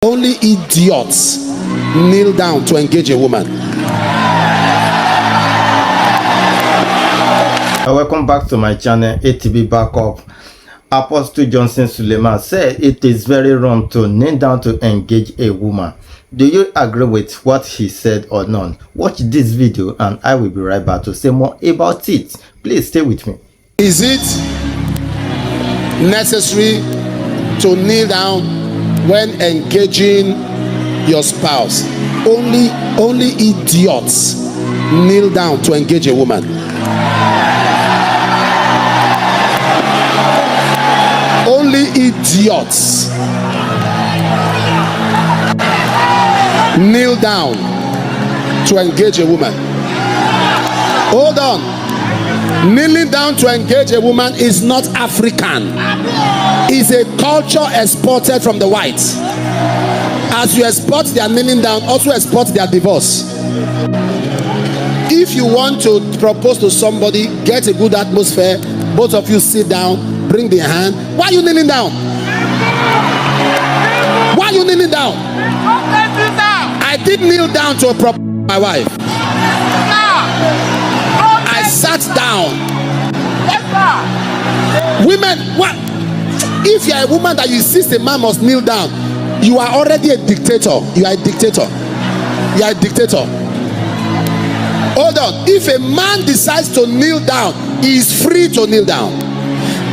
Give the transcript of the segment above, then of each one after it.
Only idiots kneel down to engage a woman. Welcome back to my channel, ATB Backup. Apostle Johnson Suleman said it is very wrong to kneel down to engage a woman. Do you agree with what he said or not? Watch this video and I will be right back to say more about it. Please stay with me. Is it necessary to kneel down when engaging your spouse? Only idiots kneel down to engage a woman. Only idiots kneel down to engage a woman. Hold on. Kneeling down to engage a woman is not African. It's a culture exported from the whites. As you export their kneeling down, also export their divorce. If you want to propose to somebody, get a good atmosphere, both of you sit down, bring their hand. Why are you kneeling down? Why are you kneeling down? I did kneel down to propose to my wife. I sat down. Women, what? If you are a woman that you insist a man must kneel down, you are already a dictator. You are a dictator. You are a dictator. Hold on. If a man decides to kneel down, he is free to kneel down.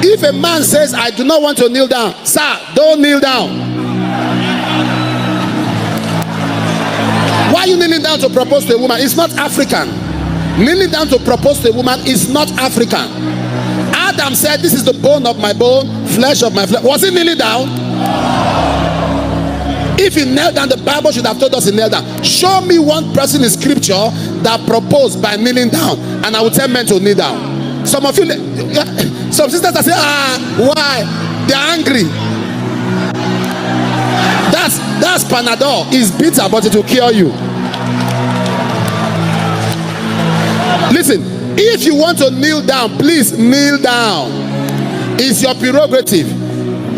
If a man says, I do not want to kneel down, sir, don't kneel down. Why are you kneeling down to propose to a woman? It's not African. Kneeling down to propose to a woman is not African. Adam said, this is the bone of my bone, flesh of my flesh. Was he kneeling down? If he knelt down, the Bible should have told us he knelt down. Show me one person in scripture that proposed by kneeling down, and I will tell men to kneel down. Some of you, some sisters are saying, why? They're angry. That's Panadol. It's bitter, but it will cure you. Listen, if you want to kneel down, please kneel down. It's your prerogative.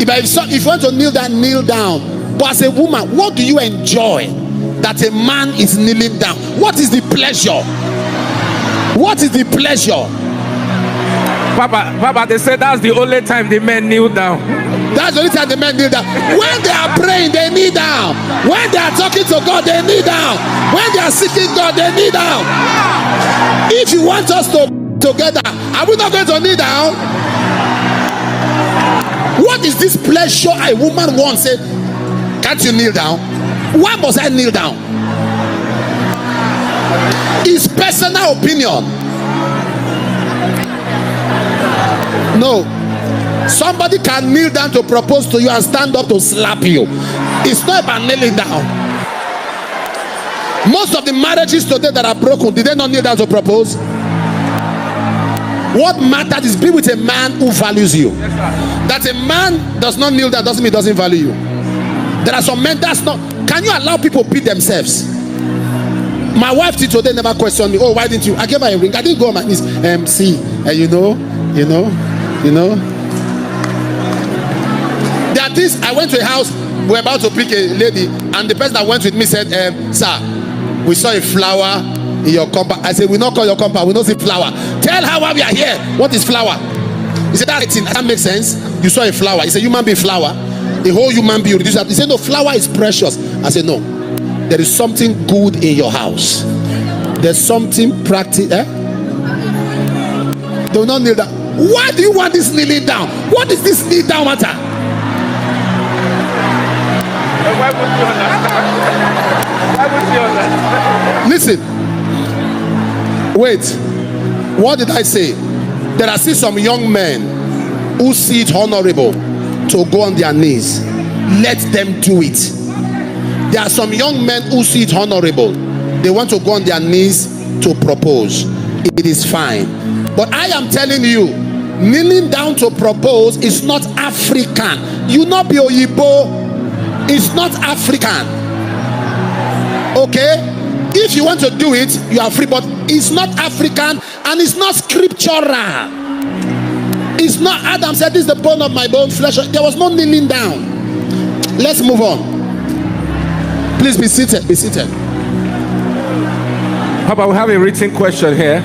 If you want to kneel down, kneel down. But as a woman, what do you enjoy that a man is kneeling down? What is the pleasure? What is the pleasure? Papa, they said that's the only time the men kneel down. That's the only time the men kneel down. When they are praying, they kneel down. When they are talking to God, they kneel down. When they are seeking God, they kneel down. If you want us to together, are we not going to kneel down? What is this pleasure a woman wants? Say, can't you kneel down? Why must I kneel down? It's personal opinion. No. Somebody can kneel down to propose to you and stand up to slap you. It's not about kneeling down. Most of the marriages today that are broken, did they not kneel down to propose? What matters is be with a man who values you. That a man does not kneel down doesn't mean he doesn't value you. There are some men that's not. Can you allow people beat themselves? My wife till today never questioned me. Oh, why didn't you? I gave her a ring. I didn't go on my knees. You know. There are things. I went to a house. We're about to pick a lady, and the person that went with me said, sir, we saw a flower in your compound. I said, we not call your compound. We don't see flower. Tell her why we are here. What is flower? He said, that makes sense. You saw a flower. He said, human being flower. The whole human being reduced. He said, no, flower is precious. I said, no. There is something good in your house. There's something practical. Do not kneel down. Why do you want this kneeling down? What is this kneel down matter? Why would you understand? Why would you understand? Listen. Wait. What did I say? There are still some young men who see it honorable to go on their knees. Let them do it. There are some young men who see it honorable. They want to go on their knees to propose. It is fine. But I am telling you, kneeling down to propose is not African. You not be Oyibo. It's not African. Okay? If you want to do it, you are free. But it's not African and it's not scriptural. It's not. Adam said, this is the bone of my bone, flesh. There was no kneeling down. Let's move on. Please be seated. Be seated. How about we have a written question here?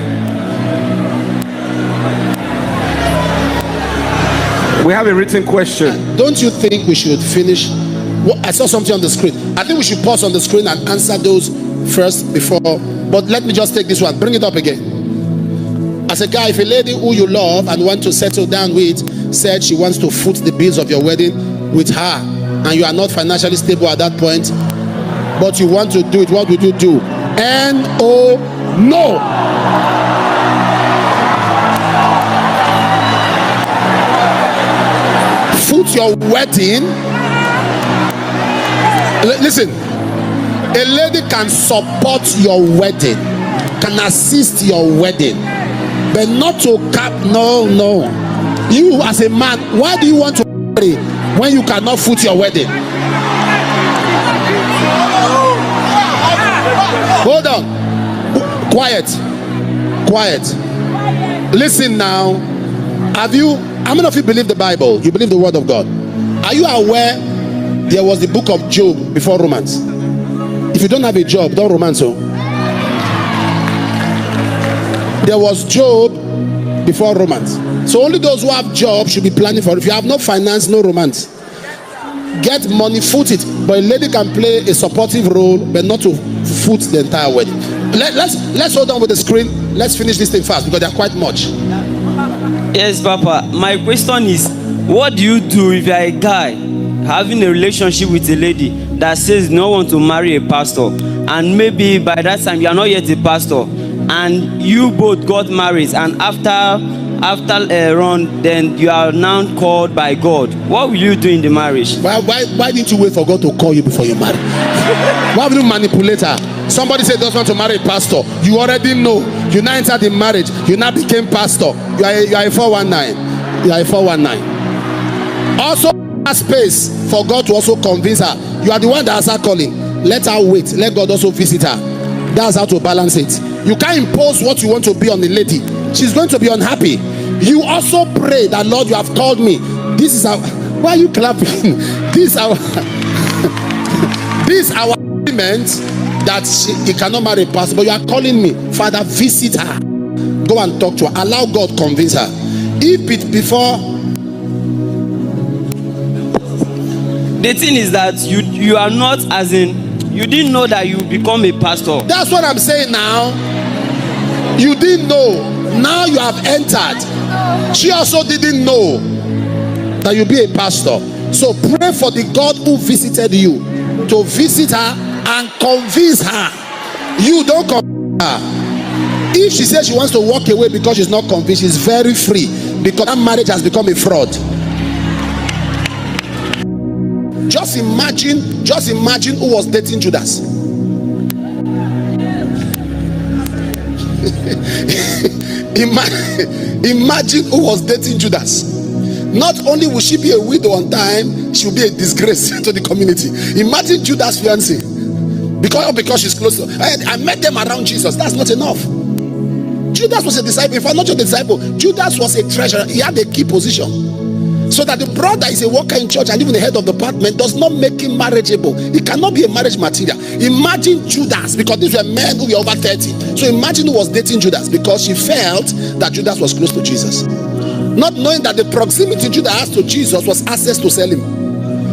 We have a written question. Don't you think we should finish? I saw something on the screen. I think we should pause on the screen and answer those first before. But let me just take this one. Bring it up again. As a guy, if a lady who you love and want to settle down with said she wants to foot the bills of your wedding with her, and you are not financially stable at that point, but you want to do it, what would you do? N-O, no. Foot your wedding. Listen, a lady can support your wedding, can assist your wedding, but not to cap. No. You as a man, why do you want to marry when you cannot foot your wedding? Hold on. Quiet. Listen now. How many of you believe the Bible? You believe the word of God? Are you aware there was the book of Job before romance? If you don't have a job, don't romance. There was Job before romance. So only those who have jobs should be planning for it. If you have no finance, no romance. Get money, foot it. But a lady can play a supportive role, but not to foot the entire wedding. Let's hold on with the screen. Let's finish this thing fast because they're quite much. Yes, Papa. My question is, what do you do if you are a guy having a relationship with a lady that says no want to marry a pastor, and maybe by that time you are not yet a pastor, and you both got married, and after a run, then you are now called by God? What will you do in the marriage? Why didn't you wait for God to call you before you marry? Why would you manipulate her? Somebody said doesn't want to marry a pastor. You already know. You now entered in marriage. You now became pastor. You are a 419. You are a 419. Also, space for God to also convince her. You are the one that has her calling. Let her wait. Let God also visit her. That's how to balance it. You can't impose what you want to be on the lady. She's going to be unhappy. You also pray that, Lord, you have called me. This is our. Why are you clapping? This is our. This is our agreement that he cannot marry a pastor. But you are calling me, Father. Visit her. Go and talk to her. Allow God convince her. If it before. The thing is that you are not, as in, you didn't know that you become a pastor. That's what I'm saying now. You didn't know. Now you have entered. She also didn't know that you'll be a pastor. So pray for the God who visited you to visit her and convince her. You don't convince her. If she says she wants to walk away because she's not convinced, she's very free, because that marriage has become a fraud. Just imagine who was dating Judas. Imagine who was dating Judas. Not only will she be a widow on time, she will be a disgrace to the community. Imagine Judas' fiancé. Because she's close to. I met them around Jesus. That's not enough. Judas was a disciple. In fact, not just a disciple. Judas was a treasurer. He had a key position. So that the brother is a worker in church and even the head of the department does not make him marriageable. He cannot be a marriage material. Imagine Judas, because these were men who were over 30. So imagine who was dating Judas, because she felt that Judas was close to Jesus, not knowing that the proximity Judas has to Jesus was access to sell him.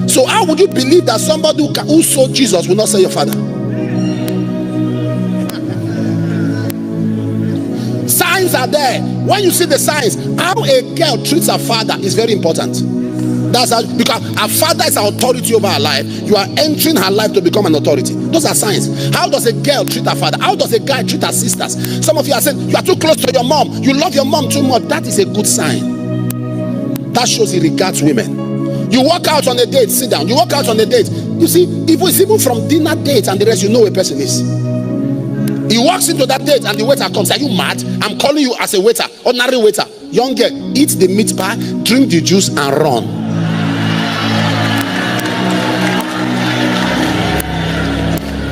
So how would you believe that somebody who saw Jesus will not sell your father? Signs are there. When you see the signs, how a girl treats her father is very important. That's how, because her father is an authority over her life. You are entering her life to become an authority. Those are signs. How does a girl treat her father? How does a guy treat her sisters? Some of you are saying you are too close to your mom. You love your mom too much. That is a good sign. That shows he regards women. You walk out on a date, sit down. You walk out on a date. You see, if it's even from dinner date and the rest, you know who a person is. He walks into that date and the waiter comes. Are you mad? I'm calling you as a waiter, ordinary waiter. Young girl, eat the meat pie, drink the juice and run.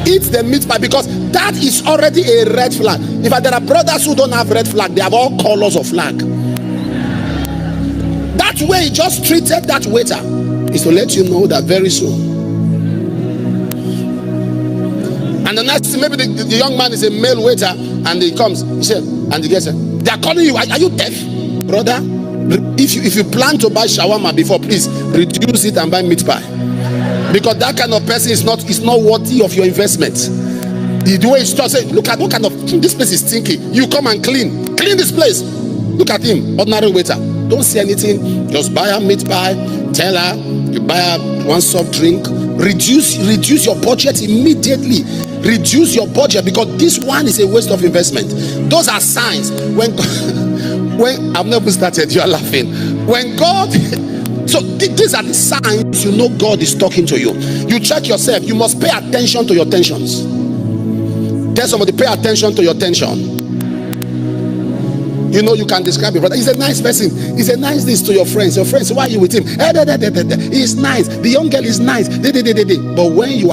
Eat the meat pie, because that is already a red flag. In fact, there are brothers who don't have red flag. They have all colors of flag. That way he just treated that waiter is to let you know that very soon the next thing, maybe the young man is a male waiter, and he comes, he said, and the guy said, they are calling you, are you deaf, brother? If you plan to buy shawarma before, please reduce it and buy meat pie, because that kind of person is not worthy of your investment. The way he starts saying, look at what kind of, this place is stinky, you come and clean this place. Look at him, ordinary waiter. Don't say anything, just buy a meat pie, tell her you buy her one soft drink. Reduce your budget immediately. Reduce your budget, because this one is a waste of investment. Those are signs when I've never started, you are laughing. When God, so these are the signs you know God is talking to you. You check yourself. You must pay attention to your tensions. Tell somebody, pay attention to your tension. You know, you can describe your brother. He's a nice person. He's a nice this to your friends. Your friends, why are you with him? He's nice. The young girl is nice. But when you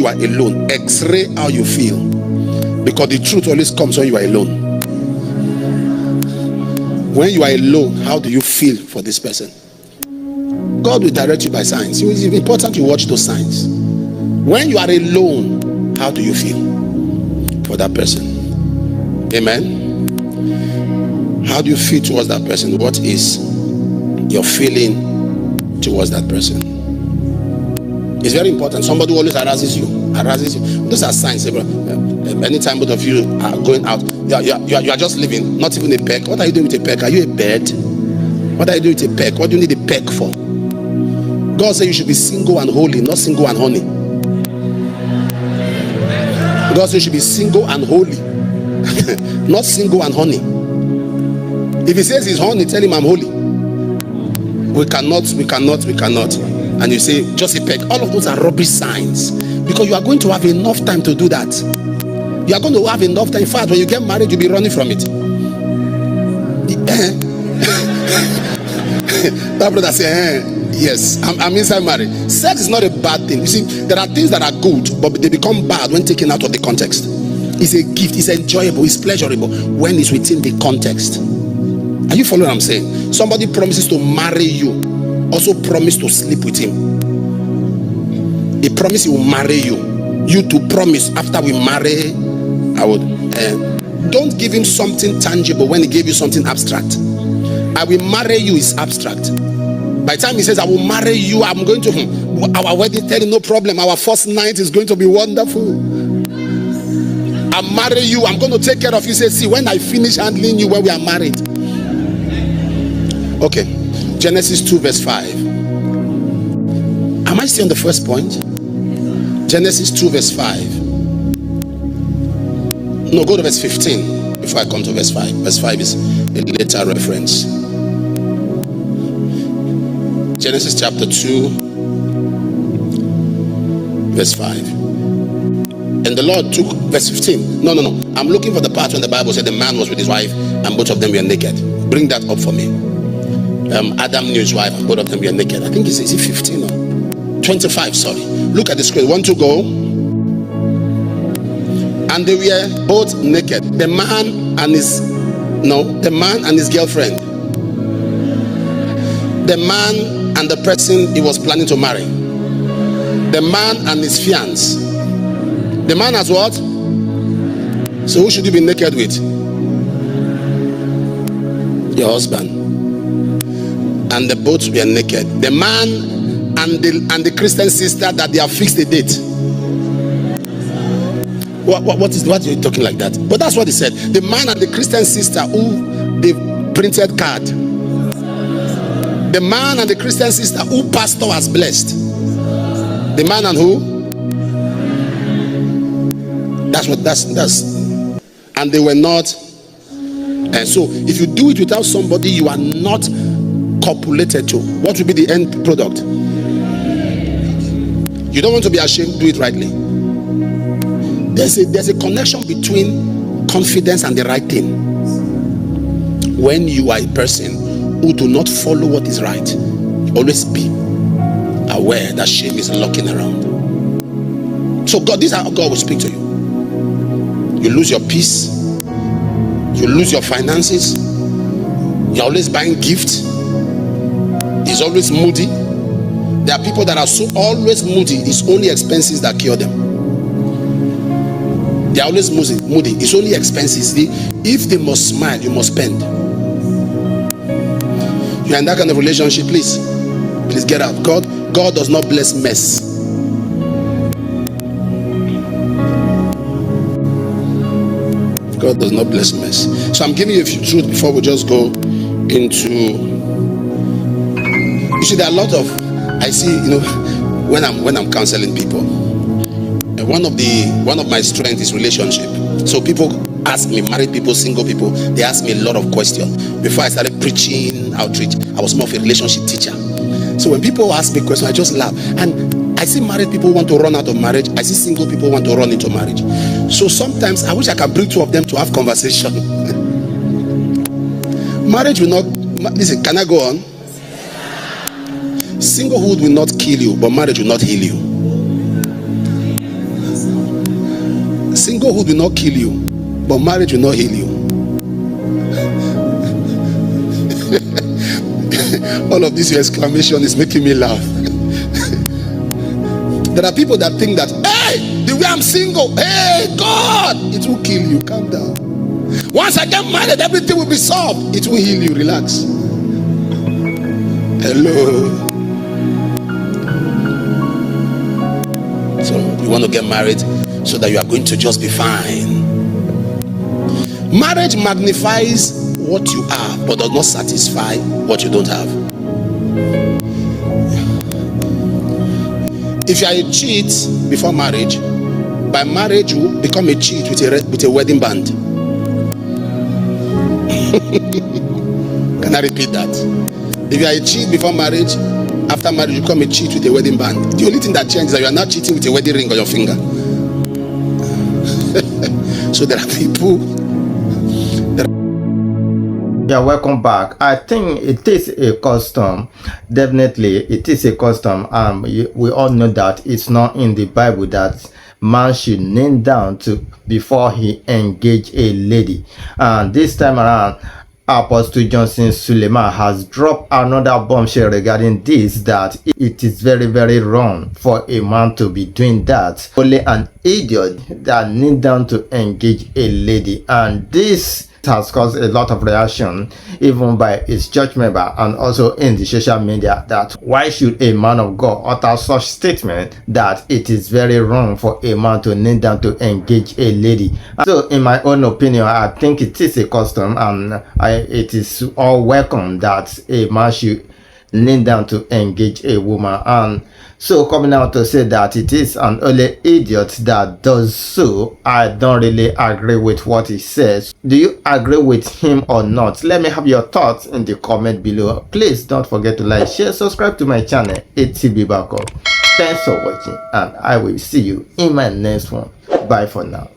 are alone, X-ray how you feel, because the truth always comes when you are alone. When you are alone, how do you feel for this person? God will direct you by signs. It is important you watch those signs. When you are alone, how do you feel for that person? Amen. How do you feel towards that person? What is your feeling towards that person? It's very important. Somebody who always harasses you. Those are signs. Anytime both of you are going out, you are just living, not even a peck. What are you doing with a peck? Are you a bird? What are you doing with a peck? What do you need a peck for? God said you should be single and holy, not single and honey. God said you should be single and holy, not single and honey. If he says he's honey, tell him I'm holy. We cannot. And you say just a peck. All of those are rubbish signs, because you are going to have enough time to do that. You are going to have enough time. In fact, when you get married, you'll be running from it. That brother say, yes, I'm inside marriage. Sex is not a bad thing. You see, there are things that are good, but they become bad when taken out of the context. It's a gift, it's enjoyable, it's pleasurable when it's within the context. Are you following what I'm saying? Somebody promises to marry you, also promise to sleep with him. He promises he will marry you. You to promise after we marry, I would. Don't give him something tangible when he gave you something abstract. I will marry you is abstract. By the time he says I will marry you, I'm going to our wedding, tell him no problem. Our first night is going to be wonderful. I'll marry you, I'm going to take care of you. Say, see, when I finish handling you when we are married. Okay, Genesis 2 verse 5. Am I still on the first point? Genesis 2 verse 5. No, go to verse 15 before I come to verse 5. Verse 5 is a later reference. Genesis chapter 2 verse 5. And the Lord took verse 15. No. I'm looking for the part when the Bible said the man was with his wife and both of them were naked. Bring that up for me. Adam knew his wife and both of them were naked. I think is it 15 or 25? Sorry. Look at the screen. 1 to go. And they were both naked. The man and his girlfriend. The man and the person he was planning to marry. The man and his fiancé. The man has what? So who should you be naked with? Your husband. And the both were naked. The man and the Christian sister that they have fixed a date. What are you talking like that? But that's what he said. The man and the Christian sister who they printed card. The man and the Christian sister who pastor has blessed. The man and who? That's and they were not. And so if you do it without somebody you are not copulated to, what will be the end product? You don't want to be ashamed, do it rightly. There's a connection between confidence and the right thing. When you are a person who do not follow what is right, always be aware that shame is lurking around. So God, this is how God will speak to you. You lose your peace, you lose your finances, you're always buying gifts, he's always moody, There are people that are so always moody. It's only expenses that cure them. They are always moody. It's only expenses. If they must smile, you must spend. You are in that kind of relationship, please get out. God does not bless mess. God does not bless mess. So I'm giving you a few truths before we just go into. You see, there are a lot of, I see, when I'm counseling people, one of my strengths is relationship. So people ask me, married people, single people, they ask me a lot of questions. Before I started preaching outreach, I was more of a relationship teacher. So when people ask me questions, I just laugh. And I see married people want to run out of marriage. I see single people want to run into marriage. So sometimes I wish I can bring two of them to have conversation. Marriage will not, listen, can I go on? Singlehood will not kill you, but marriage will not heal you. Singlehood will not kill you, but marriage will not heal you. All of this exclamation is making me laugh. There are people that think that, hey, the way I'm single, hey, God, it will kill you. Calm down. Once I get married, everything will be solved. It will heal you. Relax. Hello. So you want to get married so that you are going to just be fine. Marriage magnifies what you are, but does not satisfy what you don't have. If you are a cheat before marriage, by marriage you become a cheat with a wedding band. Can I repeat that? If you are a cheat before marriage, after marriage you become a cheat with a wedding band. The only thing that changes is that you are not cheating with a wedding ring on your finger. So there are people. Yeah, welcome back. I think it is a custom. Definitely, it is a custom. We all know that it's not in the Bible that man should kneel down to before he engage a lady. And this time around, Apostle Johnson Suleman has dropped another bombshell regarding this, that it is very, very wrong for a man to be doing that. Only an idiot that kneel down to engage a lady. And this has caused a lot of reaction even by his church member and also in the social media, that why should a man of God utter such statement that it is very wrong for a man to kneel down to engage a lady. So in my own opinion, I think it is a custom, and it is all welcome that a man should kneel down to engage a woman. And so coming out to say that it is an only idiot that does so, I don't really agree with what he says. Do you agree with him or not? Let me have your thoughts in the comment below. Please don't forget to like, share, subscribe to my channel, ATB Backup. Thanks for watching, and I will see you in my next one. Bye for now.